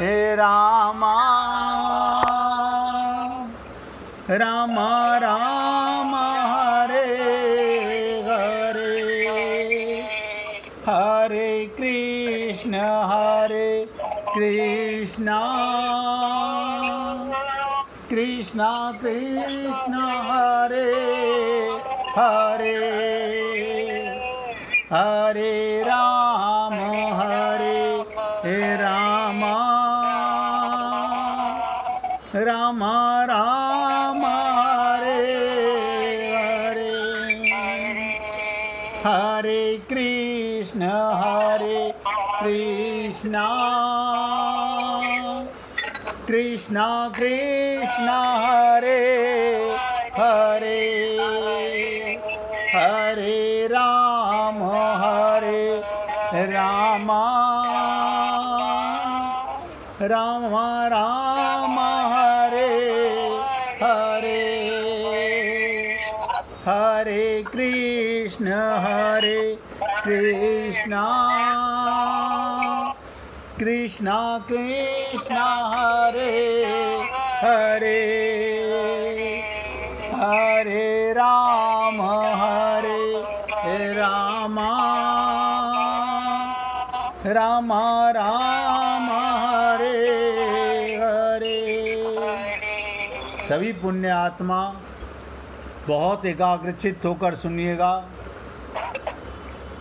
हे रामा राम राम हरे हरे हरे कृष्ण कृष्ण कृष्ण हरे हरे हरे राम राम राम हरे हरे हरे कृष्ण कृष्ण कृष्ण हरे हरे हरे राम राम राम हरे हरे हरे कृष्ण कृष्ण कृष्ण हरे हरे हरे राम राम राम हरे हरे। सभी पुण्य आत्मा बहुत एकाग्रचित्त होकर सुनिएगा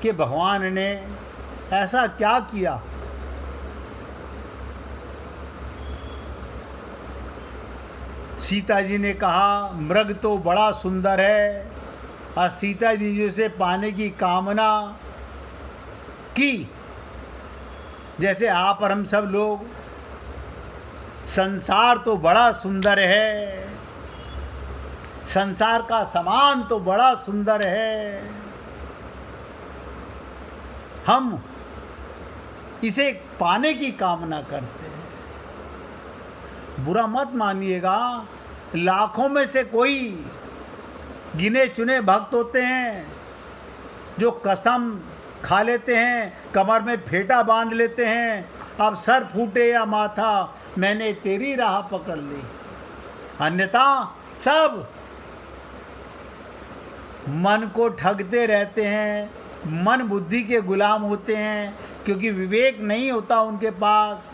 कि भगवान ने ऐसा क्या किया। सीता जी ने कहा मृग तो बड़ा सुंदर है, और सीता जी से पाने की कामना की। जैसे आप और हम सब लोग, संसार तो बड़ा सुंदर है, संसार का सामान तो बड़ा सुंदर है, हम इसे पाने की कामना करते हैं। बुरा मत मानिएगा, लाखों में से कोई गिने चुने भक्त होते हैं जो कसम खा लेते हैं, कमर में फेटा बांध लेते हैं, अब सर फूटे या माथा मैंने तेरी राह पकड़ ली। अन्यथा सब मन को ठगते रहते हैं, मन बुद्धि के गुलाम होते हैं, क्योंकि विवेक नहीं होता उनके पास।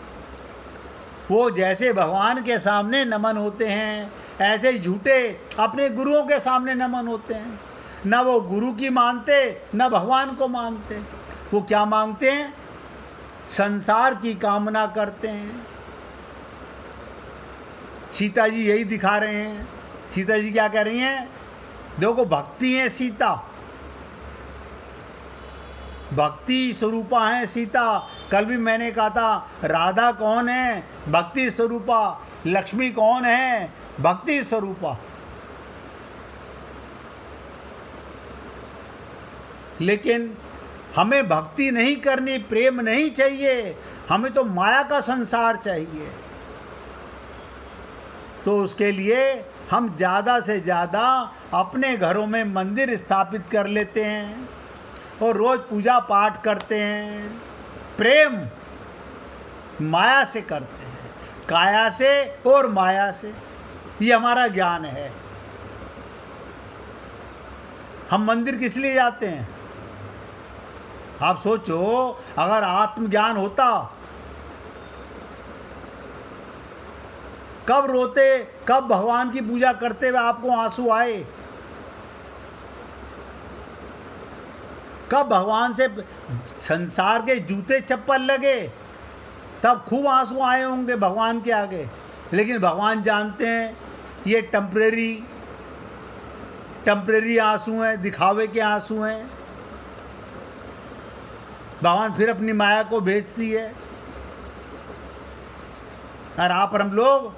वो जैसे भगवान के सामने नमन होते हैं, ऐसे ही झूठे अपने गुरुओं के सामने नमन होते हैं। न वो गुरु की मानते, न भगवान को मानते। वो क्या मांगते हैं? संसार की कामना करते हैं। सीता जी यही दिखा रहे हैं। सीता जी क्या कह रही हैं? देखो, भक्ति है सीता, भक्ति स्वरूपा है सीता। कल भी मैंने कहा था, राधा कौन है? भक्ति स्वरूपा। लक्ष्मी कौन है? भक्ति स्वरूपा। लेकिन हमें भक्ति नहीं करनी, प्रेम नहीं चाहिए, हमें तो माया का संसार चाहिए। तो उसके लिए हम ज़्यादा से ज़्यादा अपने घरों में मंदिर स्थापित कर लेते हैं और रोज़ पूजा पाठ करते हैं। प्रेम माया से करते हैं, काया से और माया से। ये हमारा ज्ञान है। हम मंदिर किस लिए जाते हैं? आप सोचो, अगर आत्मज्ञान होता, कब रोते, कब भगवान की पूजा करते हुए आपको आंसू आए? कब भगवान से संसार के जूते चप्पल लगे, तब खूब आंसू आए होंगे भगवान के आगे। लेकिन भगवान जानते हैं ये टेम्परेरी आंसू हैं, दिखावे के आंसू हैं। भगवान फिर अपनी माया को भेजती है। और आप और हम लोग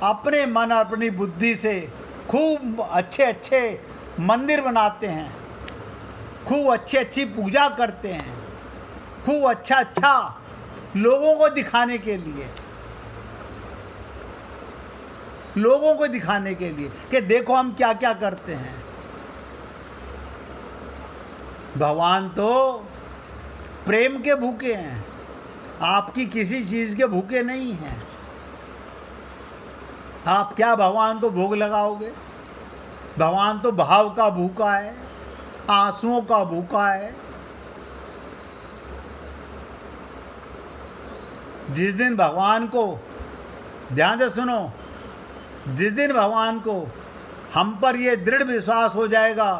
अपने मन और अपनी बुद्धि से खूब अच्छे अच्छे मंदिर बनाते हैं, खूब अच्छी पूजा करते हैं, खूब अच्छा लोगों को दिखाने के लिए, कि देखो हम क्या क्या करते हैं। भगवान तो प्रेम के भूखे हैं, आपकी किसी चीज के भूखे नहीं हैं। आप क्या भगवान को भोग लगाओगे? भगवान तो भाव का भूखा है, आंसुओं का भूखा है। जिस दिन भगवान को, ध्यान से सुनो, जिस दिन भगवान को हम पर यह दृढ़ विश्वास हो जाएगा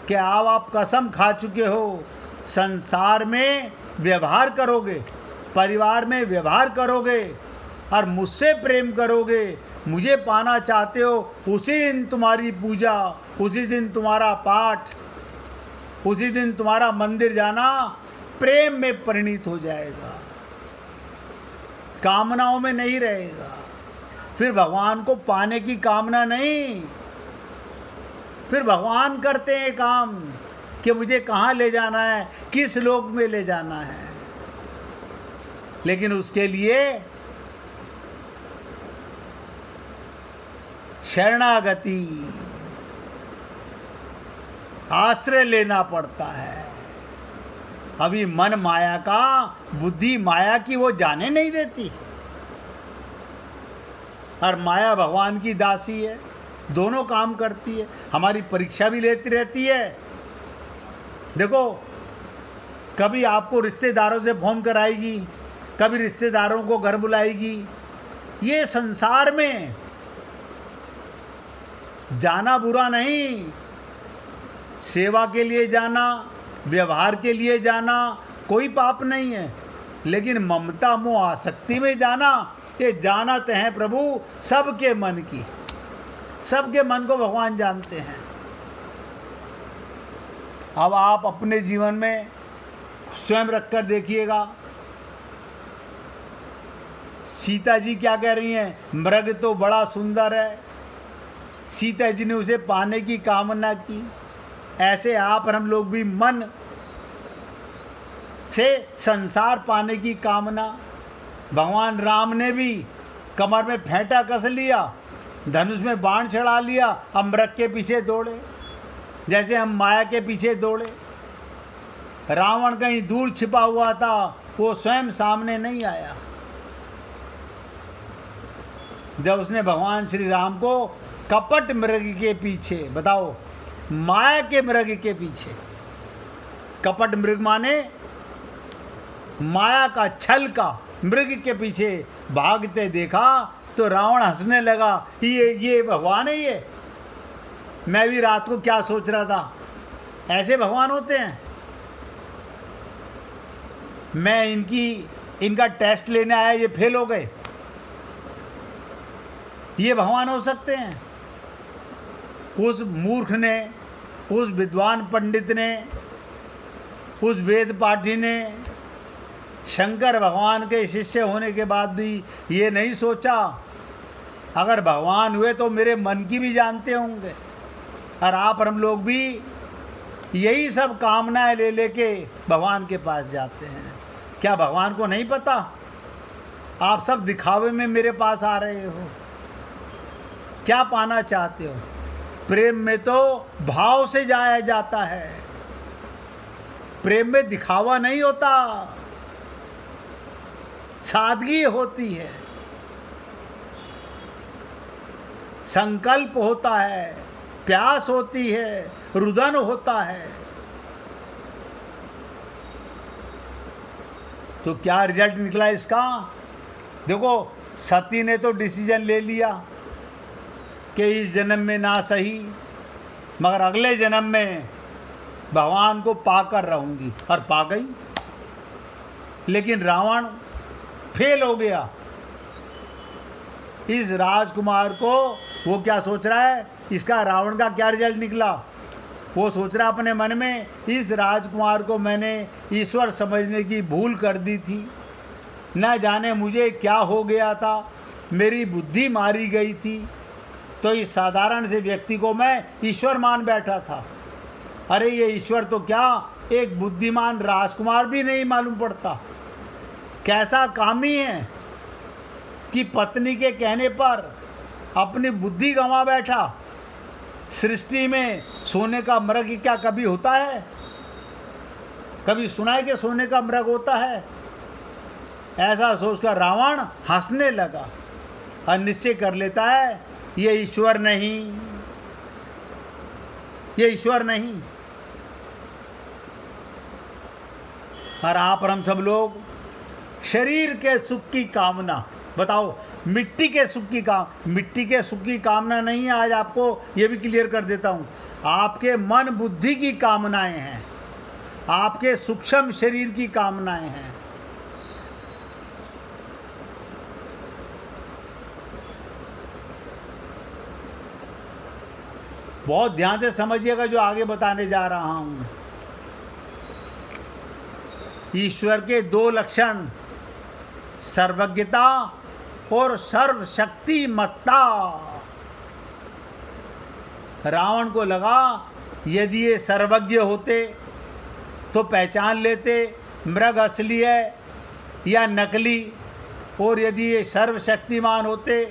कि आप कसम खा चुके हो, संसार में व्यवहार करोगे, परिवार में व्यवहार करोगे और मुझसे प्रेम करोगे, मुझे पाना चाहते हो, उसी दिन तुम्हारी पूजा, उसी दिन तुम्हारा पाठ, उसी दिन तुम्हारा मंदिर जाना प्रेम में परिणित हो जाएगा, कामनाओं में नहीं रहेगा। फिर भगवान को पाने की कामना नहीं, फिर भगवान करते हैं काम कि मुझे कहाँ ले जाना है, किस लोक में ले जाना है। लेकिन उसके लिए शरणागति, आश्रय लेना पड़ता है। अभी मन माया का, बुद्धि माया की वो जाने नहीं देती, और माया भगवान की दासी है, दोनों काम करती है, हमारी परीक्षा भी लेती रहती है। देखो, कभी आपको रिश्तेदारों से फोन कराएगी, कभी रिश्तेदारों को घर बुलाएगी। ये संसार में जाना बुरा नहीं, सेवा के लिए जाना, व्यवहार के लिए जाना कोई पाप नहीं है, लेकिन ममता मोह आसक्ति में जाना, ये जानत है प्रभु सबके मन की, सबके मन को भगवान जानते हैं। अब आप अपने जीवन में स्वयं रखकर देखिएगा, सीता जी क्या कह रही हैं? मृग तो बड़ा सुंदर है, सीता जी ने उसे पाने की कामना की। ऐसे आप और हम लोग भी मन से संसार पाने की कामना। भगवान राम ने भी कमर में फेंटा कस लिया, धनुष में बाण चढ़ा लिया, अब मृग के पीछे दौड़े, जैसे हम माया के पीछे दौड़े। रावण कहीं दूर छिपा हुआ था, वो स्वयं सामने नहीं आया। जब उसने भगवान श्री राम को कपट मृग के पीछे, बताओ, माया के मृग के पीछे, कपट मृग माने माया का, छल का मृग के पीछे भागते देखा तो रावण हंसने लगा, ये भगवान है ये। मैं भी रात को क्या सोच रहा था, ऐसे भगवान होते हैं। मैं इनका टेस्ट लेने आया, ये फेल हो गए, ये भगवान हो सकते हैं? उस मूर्ख ने, उस विद्वान पंडित ने, उस वेद पाठी ने शंकर भगवान के शिष्य होने के बाद भी ये नहीं सोचा, अगर भगवान हुए तो मेरे मन की भी जानते होंगे। और आप और हम लोग भी यही सब कामनाएं ले लेके भगवान के पास जाते हैं। क्या भगवान को नहीं पता? आप सब दिखावे में मेरे पास आ रहे हो, क्या पाना चाहते हो? प्रेम में तो भाव से जाया जाता है, प्रेम में दिखावा नहीं होता, सादगी होती है, संकल्प होता है, प्यास होती है, रुदन होता है। तो क्या रिजल्ट निकला इसका? देखो, सती ने तो डिसीजन ले लिया कि इस जन्म में ना सही, मगर अगले जन्म में भगवान को पाकर रहूंगी, और पा गई। लेकिन रावण फेल हो गया। इस राजकुमार को वो क्या सोच रहा है, इसका रावण का क्या रिजल्ट निकला? वो सोच रहा अपने मन में, इस राजकुमार को मैंने ईश्वर समझने की भूल कर दी थी, न जाने मुझे क्या हो गया था, मेरी बुद्धि मारी गई थी, तो इस साधारण से व्यक्ति को मैं ईश्वर मान बैठा था। अरे ये ईश्वर तो क्या, एक बुद्धिमान राजकुमार भी नहीं मालूम पड़ता। कैसा कामी है कि पत्नी के कहने पर अपनी बुद्धि गंवा बैठा। सृष्टि में सोने का मृग क्या कभी होता है? कभी सुना है कि सोने का मृग होता है? ऐसा सोचकर रावण हंसने लगा और निश्चय कर लेता है ये ईश्वर नहीं, ये ईश्वर नहीं। और आप और हम सब लोग शरीर के सुख की कामना, बताओ मिट्टी के सुख की कामना नहीं है। आज आपको ये भी क्लियर कर देता हूँ, आपके मन बुद्धि की कामनाएं हैं, आपके सूक्ष्म शरीर की कामनाएं हैं। बहुत ध्यान से समझिएगा जो आगे बताने जा रहा हूं। ईश्वर के दो लक्षण, सर्वज्ञता और सर्वशक्तिमत्ता। रावण को लगा यदि ये सर्वज्ञ होते तो पहचान लेते मृग असली है या नकली, और यदि ये सर्वशक्तिमान होते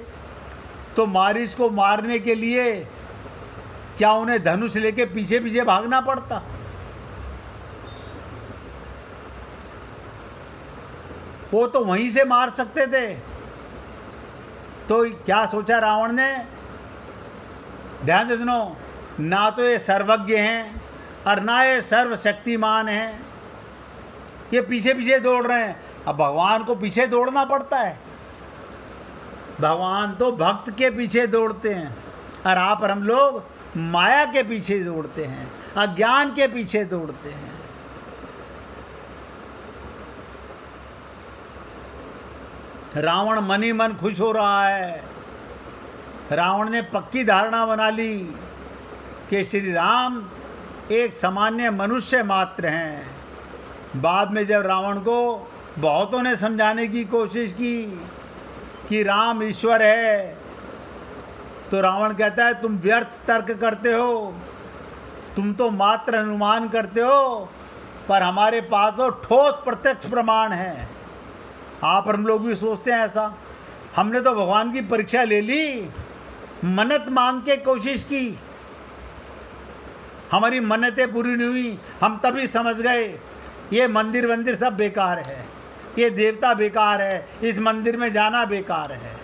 तो मारीच को मारने के लिए क्या उन्हें धनुष लेके पीछे पीछे भागना पड़ता? वो तो वहीं से मार सकते थे। तो क्या सोचा रावण ने? ध्यान से सुनो, ना तो ये सर्वज्ञ हैं और ना ये सर्वशक्तिमान हैं, ये पीछे पीछे दौड़ रहे हैं। अब भगवान को पीछे दौड़ना पड़ता है, भगवान तो भक्त के पीछे दौड़ते हैं, और आप और हम लोग माया के पीछे दौड़ते हैं, अज्ञान के पीछे दौड़ते हैं। रावण मन ही मन खुश हो रहा है। रावण ने पक्की धारणा बना ली कि श्री राम एक सामान्य मनुष्य मात्र हैं। बाद में जब रावण को बहुतों ने समझाने की कोशिश की कि राम ईश्वर है, तो रावण कहता है तुम व्यर्थ तर्क करते हो, तुम तो मात्र अनुमान करते हो, पर हमारे पास तो ठोस प्रत्यक्ष प्रमाण है। आप और हम लोग भी सोचते हैं ऐसा। हमने तो भगवान की परीक्षा ले ली, मन्नत मांग के कोशिश की, हमारी मन्नतें पूरी नहीं हुई, हम तभी समझ गए ये मंदिर सब बेकार है, ये देवता बेकार है, इस मंदिर में जाना बेकार है।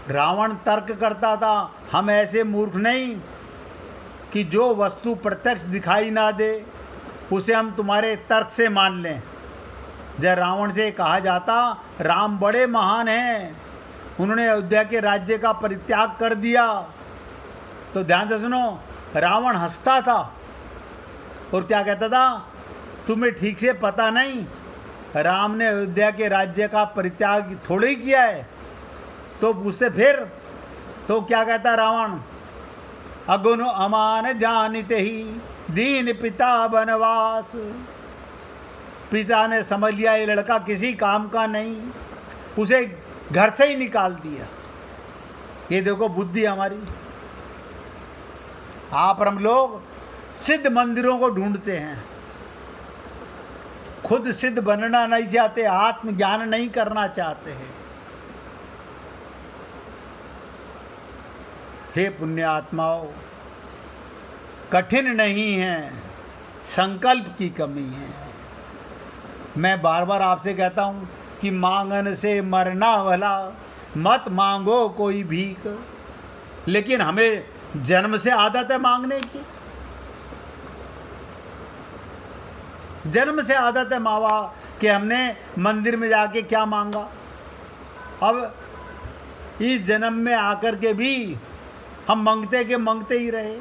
रावण तर्क करता था, हम ऐसे मूर्ख नहीं कि जो वस्तु प्रत्यक्ष दिखाई ना दे उसे हम तुम्हारे तर्क से मान लें। जब रावण से कहा जाता राम बड़े महान हैं, उन्होंने अयोध्या के राज्य का परित्याग कर दिया, तो ध्यान से सुनो, रावण हंसता था और क्या कहता था, तुम्हें ठीक से पता नहीं, राम ने अयोध्या के राज्य का परित्याग थोड़े ही किया है। तो पूछते फिर, तो क्या कहता रावण, अगुन अमान जानते ही दीन पिता बनवास। पिता ने समझ लिया ये लड़का किसी काम का नहीं, उसे घर से ही निकाल दिया। ये देखो बुद्धि हमारी। आप और हम लोग सिद्ध मंदिरों को ढूंढते हैं, खुद सिद्ध बनना नहीं चाहते, आत्मज्ञान नहीं करना चाहते हैं। हे पुण्यात्माओं, कठिन नहीं है, संकल्प की कमी है। मैं बार बार आपसे कहता हूं कि मांगन से मरना भला, मत मांगो कोई भीख। लेकिन हमें जन्म से आदत है मांगने की, जन्म से आदत है माँ बाप कि हमने मंदिर में जाके क्या मांगा। अब इस जन्म में आकर के भी हम मांगते के मांगते ही रहे।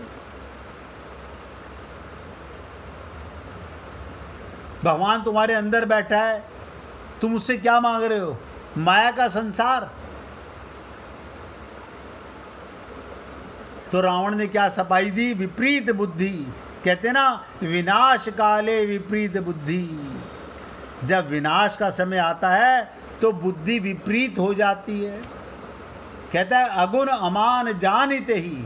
भगवान तुम्हारे अंदर बैठा है, तुम उससे क्या मांग रहे हो? माया का संसार। तो रावण ने क्या सफाई दी? विपरीत बुद्धि। कहते ना, विनाश काले विपरीत बुद्धि। जब विनाश का समय आता है तो बुद्धि विपरीत हो जाती है। कहता है अगुण अमान जानते ही।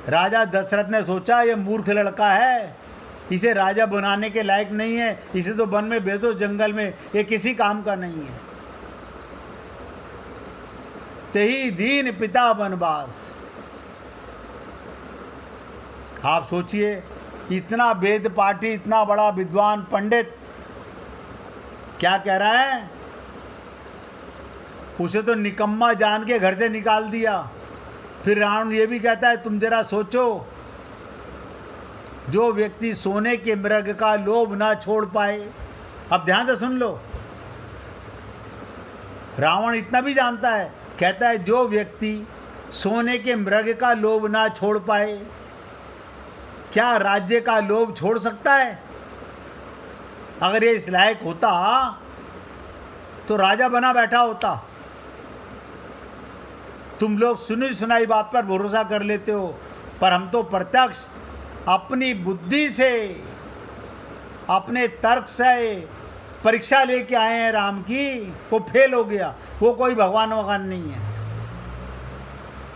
राजा दशरथ ने सोचा ये मूर्ख लड़का है, इसे राजा बनाने के लायक नहीं है, इसे तो वन में भेजो, जंगल में, ये किसी काम का नहीं है। तेही दीन पिता बनवास। आप सोचिए, इतना वेद पाठी, इतना बड़ा विद्वान पंडित क्या कह रहा है? उसे तो निकम्मा जान के घर से निकाल दिया। फिर रावण ये भी कहता है, तुम जरा सोचो, जो व्यक्ति सोने के मृग का लोभ ना छोड़ पाए। अब ध्यान से सुन लो, रावण इतना भी जानता है, कहता है जो व्यक्ति सोने के मृग का लोभ ना छोड़ पाए, क्या राज्य का लोभ छोड़ सकता है? अगर ये इस लायक होता तो राजा बना बैठा होता। तुम लोग सुनी सुनाई बात पर भरोसा कर लेते हो, पर हम तो प्रत्यक्ष अपनी बुद्धि से, अपने तर्क से परीक्षा लेके आए हैं राम की। वो फेल हो गया, वो कोई भगवान वगवान नहीं है।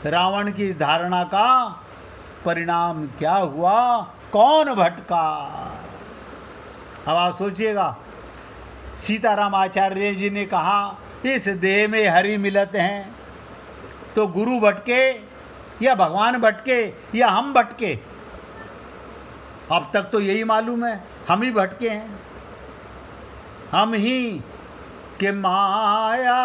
रावण की इस धारणा का परिणाम क्या हुआ? कौन भटका? अब आप सोचिएगा, सीताराम आचार्य जी ने कहा इस देह में हरि मिलत हैं, तो गुरु भटके या भगवान भटके या हम भटके? अब तक तो यही मालूम है, हम ही भटके हैं। हम ही के माया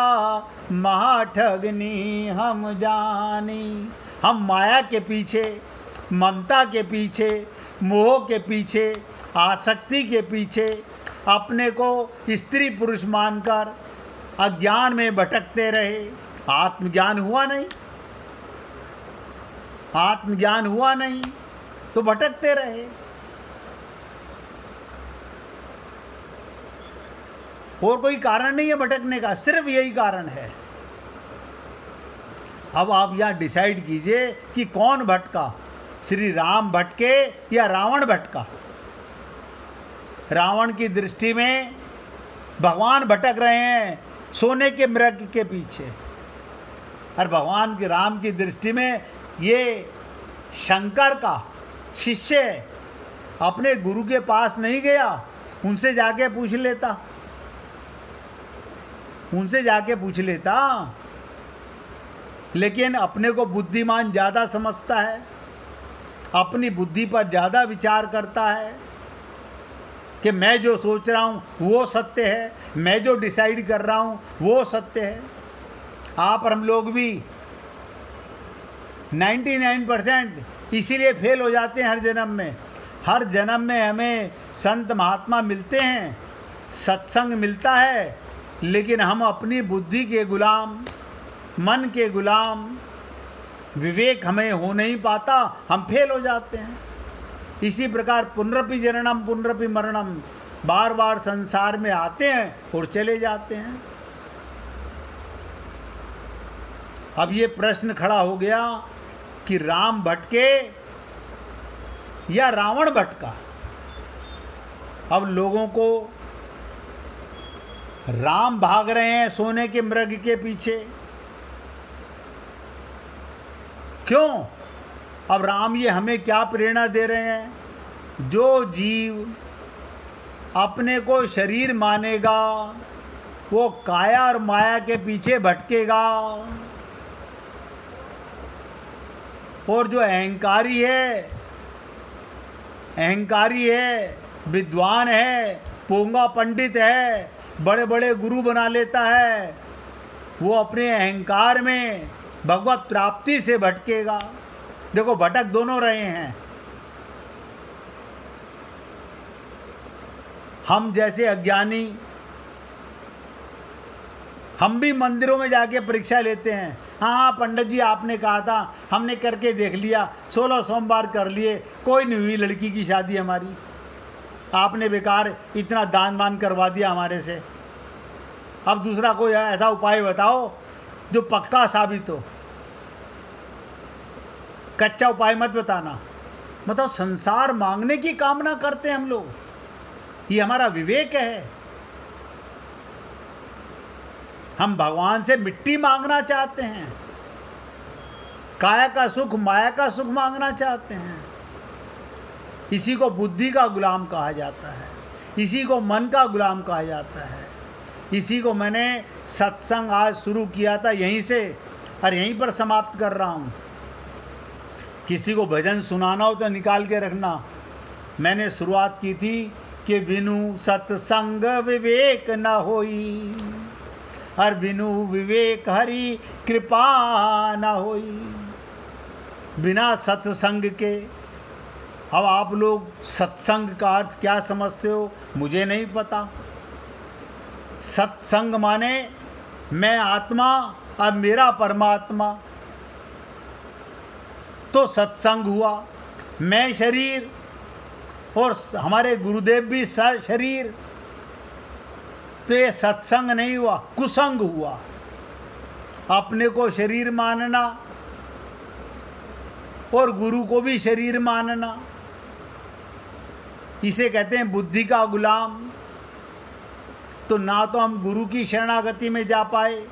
महाठगनी हम जानी। हम माया के पीछे, ममता के पीछे, मोह के पीछे, आसक्ति के पीछे अपने को स्त्री पुरुष मानकर अज्ञान में भटकते रहे। आत्मज्ञान हुआ नहीं, आत्मज्ञान हुआ नहीं तो भटकते रहे। और कोई कारण नहीं है भटकने का, सिर्फ यही कारण है। अब आप यहां डिसाइड कीजिए कि कौन भटका, श्री राम भटके या रावण भटका। रावण की दृष्टि में भगवान भटक रहे हैं सोने के मृग के पीछे, और भगवान के राम की दृष्टि में ये शंकर का शिष्य अपने गुरु के पास नहीं गया, उनसे जाके पूछ लेता, उनसे जाके पूछ लेता। लेकिन अपने को बुद्धिमान ज़्यादा समझता है, अपनी बुद्धि पर ज़्यादा विचार करता है कि मैं जो सोच रहा हूँ वो सत्य है, मैं जो डिसाइड कर रहा हूँ वो सत्य है। आप और हम लोग भी 99% इसीलिए फेल हो जाते हैं हर जन्म में। हर जन्म में हमें संत महात्मा मिलते हैं, सत्संग मिलता है, लेकिन हम अपनी बुद्धि के गुलाम, मन के गुलाम, विवेक हमें हो नहीं पाता, हम फेल हो जाते हैं। इसी प्रकार पुनरपि जननम पुनरपि मरणम, बार बार संसार में आते हैं और चले जाते हैं। अब ये प्रश्न खड़ा हो गया कि राम भटके या रावण भटका। अब लोगों को राम भाग रहे हैं सोने के मृग के पीछे, क्यों? अब राम ये हमें क्या प्रेरणा दे रहे हैं? जो जीव अपने को शरीर मानेगा वो काया और माया के पीछे भटकेगा, और जो अहंकारी है, विद्वान है, पोंगा पंडित है, बड़े बड़े गुरु बना लेता है, वो अपने अहंकार में भगवत प्राप्ति से भटकेगा। देखो, भटक दोनों रहे हैं। हम जैसे अज्ञानी, हम भी मंदिरों में जाके परीक्षा लेते हैं। हाँ पंडित जी आपने कहा था, हमने करके देख लिया, 16 सोमवार कर लिए, कोई नहीं हुई लड़की की शादी हमारी। आपने बेकार इतना दान वान करवा दिया हमारे से। अब दूसरा कोई ऐसा उपाय बताओ जो पक्का साबित हो, कच्चा उपाय मत बताना। मतलब संसार मांगने की कामना करते हैं हम लोग, ये हमारा विवेक है। हम भगवान से मिट्टी मांगना चाहते हैं, काया का सुख, माया का सुख मांगना चाहते हैं। इसी को बुद्धि का गुलाम कहा जाता है, इसी को मन का गुलाम कहा जाता है। इसी को मैंने सत्संग आज शुरू किया था यहीं से, और यहीं पर समाप्त कर रहा हूँ। किसी को भजन सुनाना हो तो निकाल के रखना, मैंने शुरुआत की थी कि बिनु सत्संग विवेक न होई, और बिनु विवेक हरि कृपा न होई। बिना सत्संग के, अब आप लोग सत्संग का अर्थ क्या समझते हो मुझे नहीं पता। सत्संग माने मैं आत्मा और मेरा परमात्मा, तो सत्संग हुआ। मैं शरीर और हमारे गुरुदेव भी शरीर, तो ये सत्संग नहीं हुआ, कुसंग हुआ। अपने को शरीर मानना और गुरु को भी शरीर मानना, इसे कहते हैं बुद्धि का गुलाम। तो ना तो हम गुरु की शरणागति में जा पाए,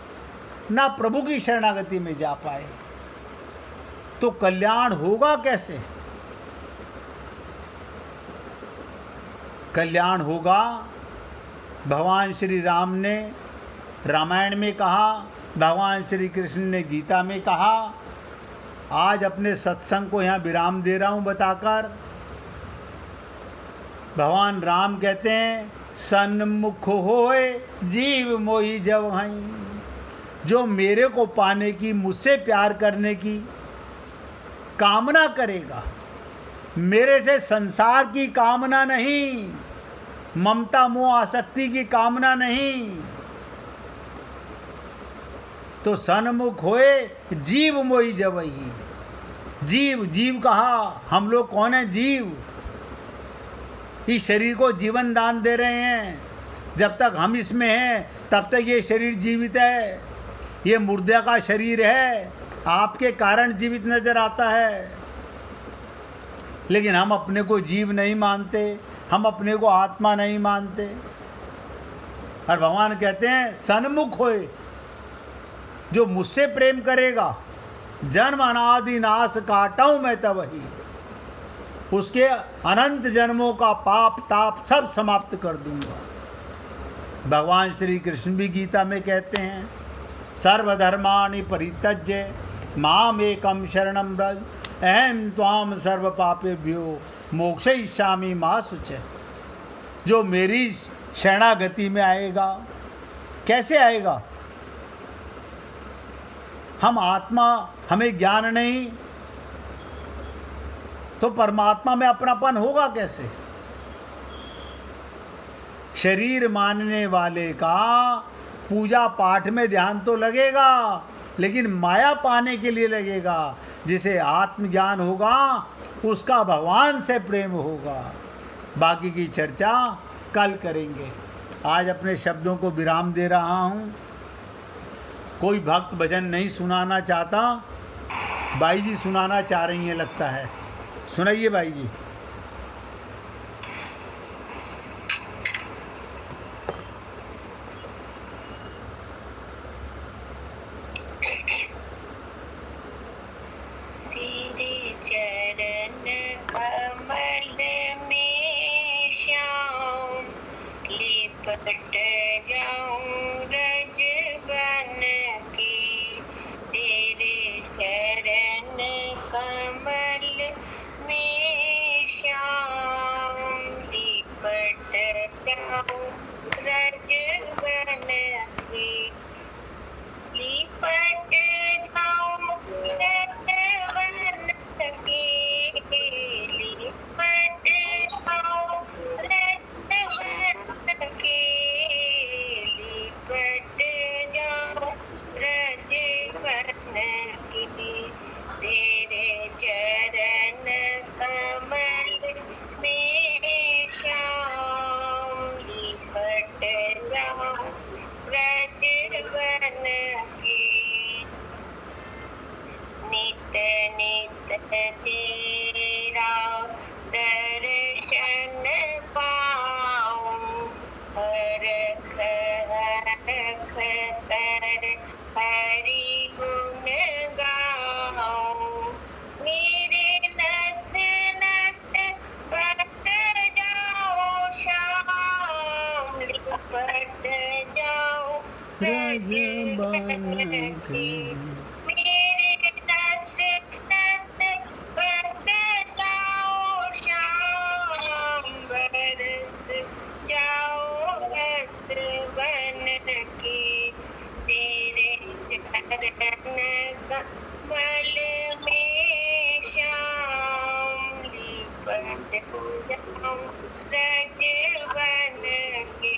ना प्रभु की शरणागति में जा पाए, तो कल्याण होगा कैसे? कल्याण होगा, भगवान श्री राम ने रामायण में कहा, भगवान श्री कृष्ण ने गीता में कहा। आज अपने सत्संग को यहाँ विराम दे रहा हूँ बताकर। भगवान राम कहते हैं, सन्मुख होए जीव मोहि जब हई। जो मेरे को पाने की, मुझसे प्यार करने की कामना करेगा, मेरे से संसार की कामना नहीं, ममता मोह आसक्ति की कामना नहीं, तो सन्मुख होए जीव मोहि जवही। जीव, जीव कहा, हम लोग कौन है? जीव। इस शरीर को जीवन दान दे रहे हैं। जब तक हम इसमें हैं तब तक ये शरीर जीवित है। ये मुर्दे का शरीर है, आपके कारण जीवित नजर आता है, लेकिन हम अपने को जीव नहीं मानते, हम अपने को आत्मा नहीं मानते। और भगवान कहते हैं, सन्मुख होए, जो मुझसे प्रेम करेगा, जन्म अनादि नाश काटाऊं मैं तब ही, उसके अनंत जन्मों का पाप ताप सब समाप्त कर दूंगा। भगवान श्री कृष्ण भी गीता में कहते हैं, सर्वधर्माणि परित्यज्य माम एकम शरणम व्रज अहम त्वाम सर्व पापेभ्यो मोक्षयिष्यामि मा शुचः। जो मेरी शरणागति में आएगा, कैसे आएगा? हम आत्मा, हमें ज्ञान नहीं, तो परमात्मा में अपनापन होगा कैसे? शरीर मानने वाले का पूजा पाठ में ध्यान तो लगेगा, लेकिन माया पाने के लिए लगेगा। जिसे आत्मज्ञान होगा उसका भगवान से प्रेम होगा। बाकी की चर्चा कल करेंगे। आज अपने शब्दों को विराम दे रहा हूँ। कोई भक्त भजन नहीं सुनाना चाहता, बाई जी सुनाना चाह रही हैं लगता है। सुनाइए भाई जी। तेरे चरण कमल में श्याम लिपट जाऊं रज बन के। तेरे चरण कमल में श्याम लिपट जाऊं रज बन के। लिपट जाऊं रज बन के। लिपट जाऊं रज बन के। लिपट जाऊं रज बन के। तेरे चरण कमल में श्याम लिपट जाऊं रज बन के। नित नित तेरा दर्शन पाऊं, हरख हरख कर हरि गुण गाऊं। मेरे नस नस बस जाओ श्याम लिपट जाओ रज बन के। मेरे नस नस बस जाओ श्याम मस्त बन के तेरे चरण कमल में श्याम लिपट जाऊं रज बन के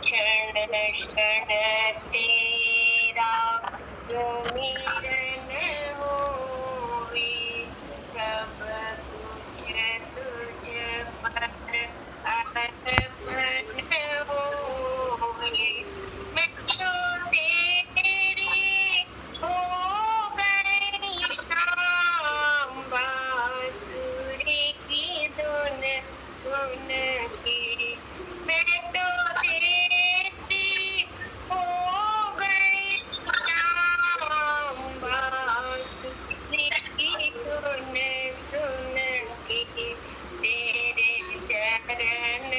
क्षण क्षण तेरा सुमिरन होवे सब कुछ तुझ पर अर्पण होवे मैं तो तेरी हो गई शाम बांसुरी की धुन सुन के मैं तो तेरी हो गई शाम बांसुरी की धुन सुन के तेरे चरण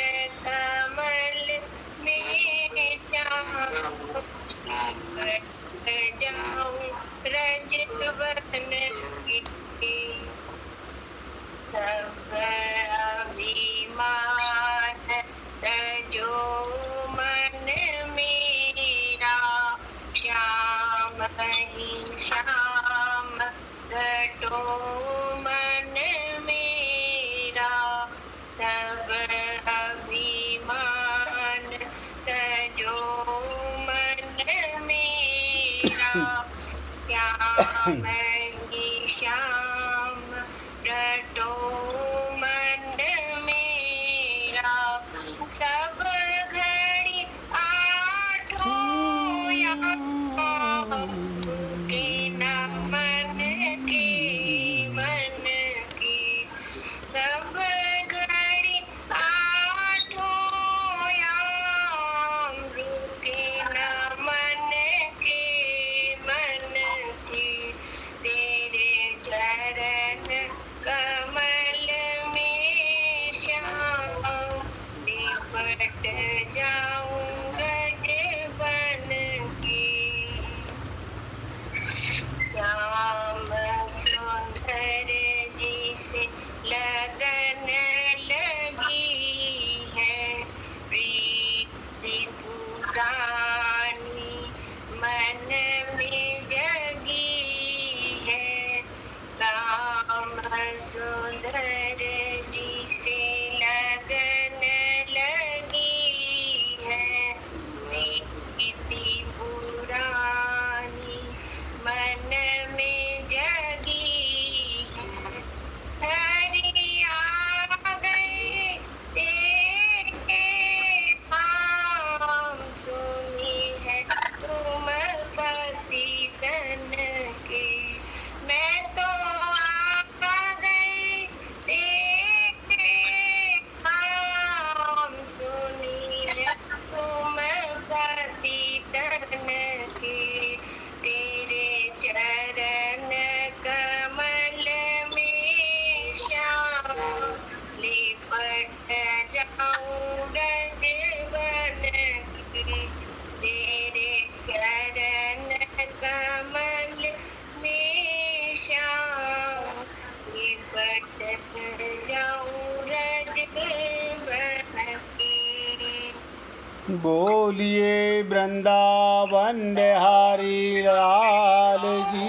कमल में जाऊं रज बन के सब अभिमान तजो मन मेरा श्याम ही श्याम रटो मन मेरा सब अभिमान तजो मन मेरा श्याम ही श्याम रटो मन मेरा सब घड़ी आठों याम के न मन की सब घड़ी आठों याम रुके न मन की तेरे चरण कमल में श्याम लिपट जाऊं गज बन के श्याम सुंदर जी से लगन लगी है प्रीति पुरानी मन में जगी है राम सुंदर जी से लगन लगी है प्रीति पुरानी मन में जगी है हरि आ गए तेरे धाम सुनी है तुम पति तन के मैं तो आ गई तेरे धाम सुनी है तुम पति तन के तेरे चरण कमल में श्याम लिपट जाऊं रज बन के तेरे चरण कमल में श्याम लिपट जाऊं रज बन के बोलिए वृंदावन बिहारी लाल की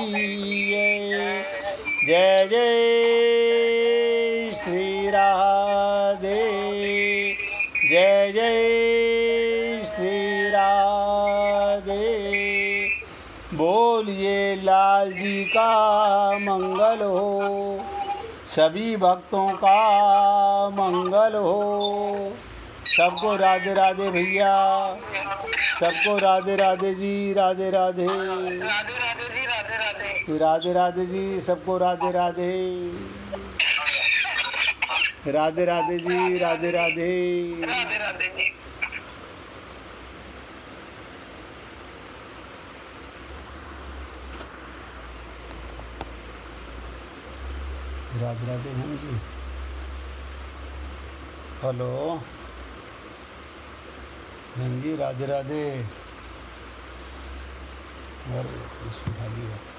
जय जय श्री राधे जय जय श्री राधे बोलिए लाल जी का मंगल हो सभी भक्तों का मंगल हो सबको राधे राधे भैया सबको राधे राधे जी राधे राधे राधे राधे जी राधे राधे राधे राधे जी सबको राधे राधे राधे राधे जी राधे राधे राधे राधे जी राधे राधे बहन जी हेलो बहन जी राधे राधे और उठा लिया